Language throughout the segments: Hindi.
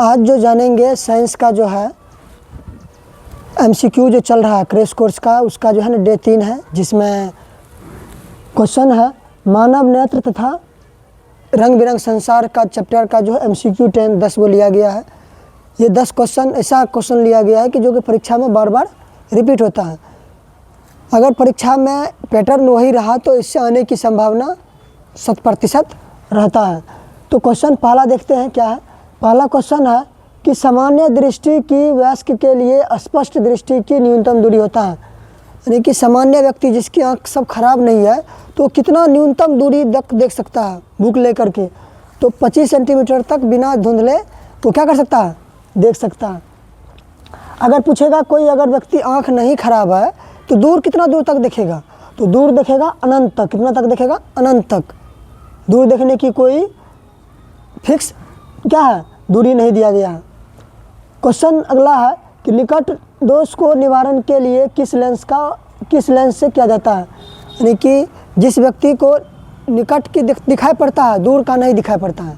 आज जो जानेंगे साइंस का जो है एमसीक्यू जो चल रहा है क्रैश कोर्स का, उसका जो है ना डे 3 है, जिसमें क्वेश्चन है मानव नेत्र तथा रंग बिरंग संसार का चैप्टर का जो है एमसीक्यू 10 वो लिया गया है। ये 10 क्वेश्चन ऐसा क्वेश्चन लिया गया है कि जो कि परीक्षा में बार बार रिपीट होता है। अगर परीक्षा में पैटर्न वही रहा तो इससे आने की संभावना 100% रहता है। तो क्वेश्चन पहला देखते हैं क्या है। पहला क्वेश्चन है कि सामान्य दृष्टि की वयस्क के लिए स्पष्ट दृष्टि की न्यूनतम दूरी होता है, यानी कि सामान्य व्यक्ति जिसकी आँख सब खराब नहीं है तो कितना न्यूनतम दूरी तक देख सकता है बुक लेकर के। तो 25 सेंटीमीटर तक बिना धुंधले तो क्या कर सकता है, देख सकता है। अगर पूछेगा कोई अगर व्यक्ति आँख नहीं खराब है तो दूर कितना दूर तक देखेगा, तो दूर देखेगा अनंत तक। कितना तक देखेगा, अनंत तक। दूर देखने की कोई फिक्स क्या है, दूरी नहीं दिया गया है। क्वेश्चन अगला है कि निकट दोष को निवारण के लिए किस लेंस से किया जाता है, यानी कि जिस व्यक्ति को निकट की दिखाई पड़ता है दूर का नहीं दिखाई पड़ता है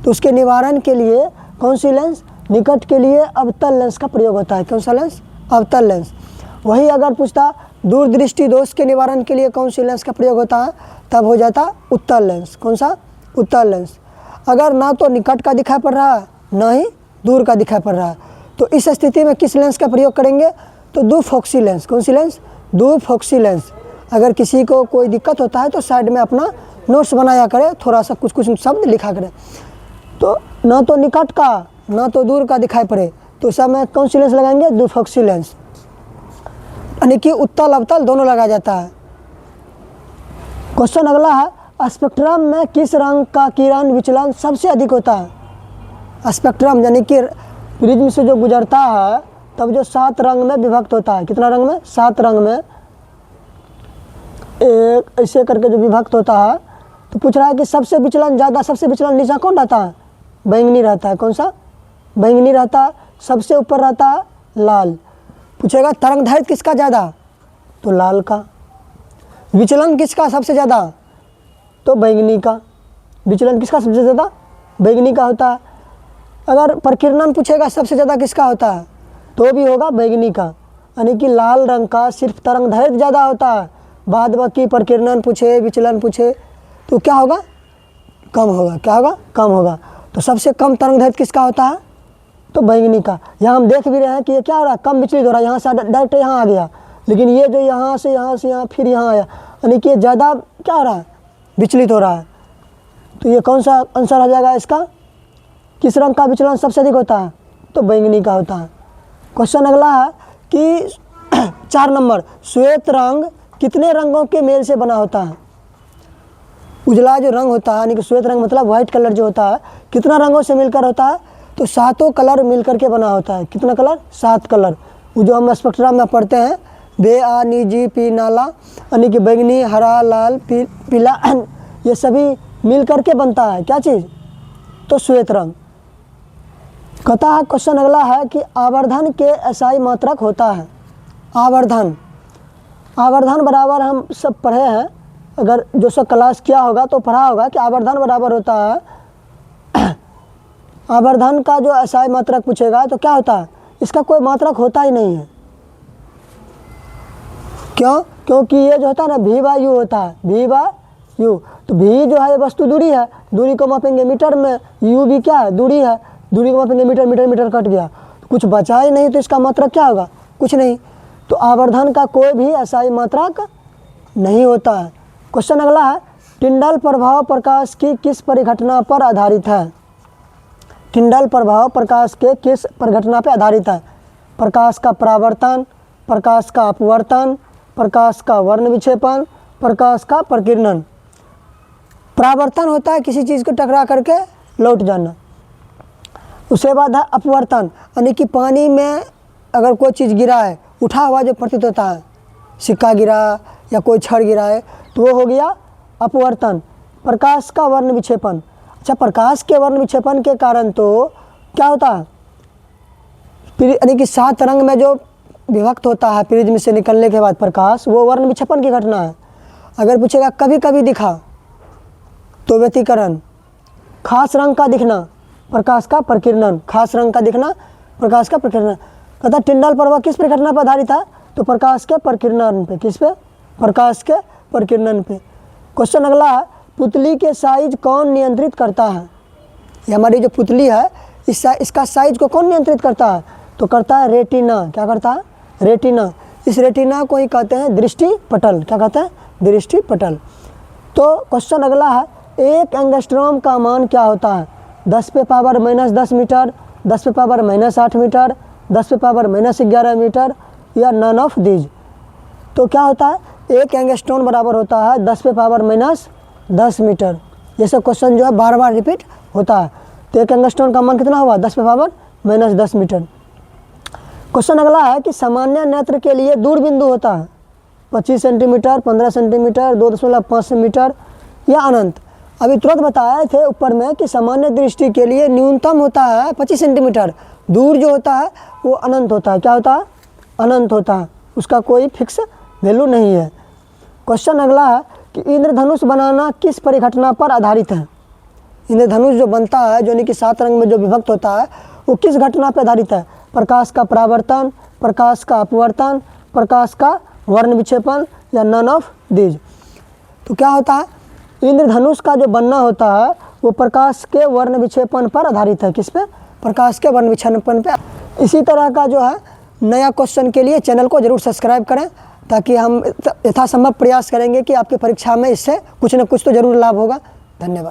तो उसके निवारण के लिए कौन सी लेंस, निकट के लिए अवतल लेंस का प्रयोग होता है। कौन सा लेंस, अवतल लेंस। वही अगर पूछता दूर दृष्टि दोष के निवारण के लिए कौन सी लेंस का प्रयोग होता है, तब हो जाता उत्तल लेंस। कौन सा, उत्तल लेंस। अगर ना तो निकट का दिखाई पड़ रहा है ना ही दूर का दिखाई पड़ रहा है तो इस स्थिति में किस लेंस का प्रयोग करेंगे, तो द्विफोक्सी लेंस। कौन सी लेंस, द्विफोक्सी लेंस। अगर किसी को कोई दिक्कत होता है तो साइड में अपना नोट्स बनाया करे, थोड़ा सा कुछ कुछ शब्द लिखा करे। तो ना तो निकट का ना तो दूर का दिखाई पड़े तो सब में कौन सी लेंस लगाएंगे, द्विफोक्सी लेंस, यानी कि उत्तल अवतल दोनों लगाया जाता है। क्वेश्चन अगला है स्पेक्ट्रम में किस रंग का किरण विचलन सबसे अधिक होता है। स्पेक्ट्रम यानी कि प्रिज्म से जो गुजरता है तब जो 7 रंग में विभक्त होता है। कितना रंग में, 7 रंग में एक ऐसे करके जो विभक्त होता है। तो पूछ रहा है कि सबसे विचलन ज़्यादा, सबसे विचलन नीचा कौन रहता है, बैंगनी रहता है। कौन सा, बैंगनी रहता है। सबसे ऊपर रहता है लाल। पूछेगा तरंग दैर्घ्य किसका ज़्यादा, तो लाल का। विचलन किसका सबसे ज़्यादा, तो बैंगनी का। विचलन किसका सबसे ज़्यादा, बैंगनी का होता है। अगर प्रकीर्णन पूछेगा सबसे ज़्यादा किसका होता है, तो भी होगा बैंगनी का, यानी कि लाल रंग का सिर्फ तरंग दैर्घ्य ज़्यादा होता है। बाद बाकी प्रकीर्णन पूछे, विचलन पूछे तो क्या होगा, कम होगा। क्या होगा, कम होगा। तो सबसे कम तरंग दैर्घ्य किसका होता है, तो बैंगनी का। यहाँ हम देख भी रहे हैं कि ये क्या हो रहा है, कम विचलित हो रहा है। यहाँ से डायरेक्ट यहाँ आ गया, लेकिन ये जो यहाँ से यहाँ फिर यहाँ आया, यानी कि ये ज़्यादा क्या हो रहा है, विचलित हो रहा है। तो ये कौन सा आंसर आ जाएगा इसका, किस रंग का विचलन सबसे अधिक होता है, तो बैंगनी का होता है। क्वेश्चन अगला है कि 4 नंबर श्वेत रंग कितने रंगों के मेल से बना होता है। उजला जो रंग होता है यानी कि श्वेत रंग मतलब व्हाइट कलर जो होता है, कितना रंगों से मिलकर होता है, तो 7 कलर मिलकर के बना होता है। कितना कलर, 7 कलर। वो जो हम स्पेक्ट्रम में पढ़ते हैं बे आ नी जी पी नाला, यानी कि बैंगनी, हरा, लाल, पीला, ये सभी मिल करके बनता है क्या चीज़, तो श्वेत रंग। कहता है क्वेश्चन अगला है कि आवर्धन के एसआई मात्रक होता है। आवर्धन, आवर्धन बराबर हम सब पढ़े हैं, अगर जो सब क्लास किया होगा तो पढ़ा होगा कि आवर्धन बराबर होता है आवर्धन का जो एसआई मात्रक पूछेगा तो क्या होता है, इसका कोई मात्रक होता ही नहीं है। क्यों, क्योंकि ये जो होता है ना v/u होता है, v/u। तो v जो है वस्तु दूरी है, दूरी को मापेंगे मीटर में, u भी क्या है, दूरी है, दूरी को मापेंगे मीटर, मीटर मीटर कट गया तो कुछ बचा ही नहीं, तो इसका मात्रक क्या होगा, कुछ नहीं। तो आवर्धन का कोई भी एसआई मात्रक नहीं होता है। क्वेश्चन अगला है टिंडल प्रभाव प्रकाश की किस परिघटना पर आधारित है। टिंडल प्रभाव प्रकाश के किस परिघटना पर आधारित है। प्रकाश का परावर्तन, प्रकाश का अपवर्तन, प्रकाश का वर्ण विक्षेपण, प्रकाश का प्रकीर्णन। परावर्तन होता है किसी चीज़ को टकरा करके लौट जाना। उसके बाद है अपवर्तन, यानी कि पानी में अगर कोई चीज़ गिरा है, उठा हुआ जो प्रतीत होता है, सिक्का गिरा या कोई छड़ गिरा है तो वो हो गया अपवर्तन। प्रकाश का वर्ण विक्षेपण, अच्छा प्रकाश के वर्ण विक्षेपण के कारण तो क्या होता है, यानी कि 7 रंग में जो विभक्त होता है प्रिज्म से निकलने के बाद प्रकाश, वो वर्ण विक्षेपण की घटना है। अगर पूछेगा कभी कभी दिखा तो व्यतिकरण, खास रंग का दिखना प्रकाश का प्रकीर्णन, खास रंग का दिखना प्रकाश का प्रकीर्णन। कहता टिंडाल प्रभाव किस प्रघटना पर आधारित है? तो प्रकाश के प्रकीर्णन पे। किस पे? प्रकाश के प्रकीर्णन पे। क्वेश्चन अगला है, पुतली के साइज कौन नियंत्रित करता है? ये हमारी जो पुतली है इसका साइज को कौन नियंत्रित करता है? तो करता है रेटिना। क्या करता है? रेटिना। इस रेटिना को ही कहते हैं दृष्टि पटल। क्या कहते हैं? दृष्टि पटल। तो क्वेश्चन अगला है, एक एंगस्ट्रॉम का मान क्या होता है? 10 पे पावर -10 मीटर, 10 पे पावर -8 मीटर, 10 पे पावर -11 मीटर या नन ऑफ दीज। तो क्या होता है? एक एंगस्ट्रॉम बराबर होता है 10 पे पावर -10 मीटर। ये सब क्वेश्चन जो है बार बार रिपीट होता है। तो एक एंगस्ट्रॉम का मान कितना हुआ? 10 पे पावर -10 मीटर। क्वेश्चन अगला है कि सामान्य नेत्र के लिए दूर बिंदु होता है 25 सेंटीमीटर, 15 सेंटीमीटर, 2.5 मीटर या अनंत। अभी तुरंत बताए थे ऊपर में कि सामान्य दृष्टि के लिए न्यूनतम होता है 25 सेंटीमीटर, दूर जो होता है वो अनंत होता है। क्या होता है? अनंत होता है, उसका कोई फिक्स वैल्यू नहीं है। क्वेश्चन अगला है कि इंद्रधनुष बनाना किस परिघटना पर आधारित है? इंद्रधनुष जो बनता है, जो यानी कि 7 रंग में जो विभक्त होता है, वो किस घटना पर आधारित है? प्रकाश का परावर्तन, प्रकाश का अपवर्तन, प्रकाश का वर्ण विक्षेपण या नन ऑफ दीज। तो क्या होता है? इंद्रधनुष का जो बनना होता है वो प्रकाश के वर्ण विक्षेपण पर आधारित है। किस पे? प्रकाश के वर्ण विक्षेपण पे। इसी तरह का जो है नया क्वेश्चन के लिए चैनल को जरूर सब्सक्राइब करें, ताकि हम यथासंभव प्रयास करेंगे कि आपकी परीक्षा में इससे कुछ न कुछ तो जरूर लाभ होगा। धन्यवाद।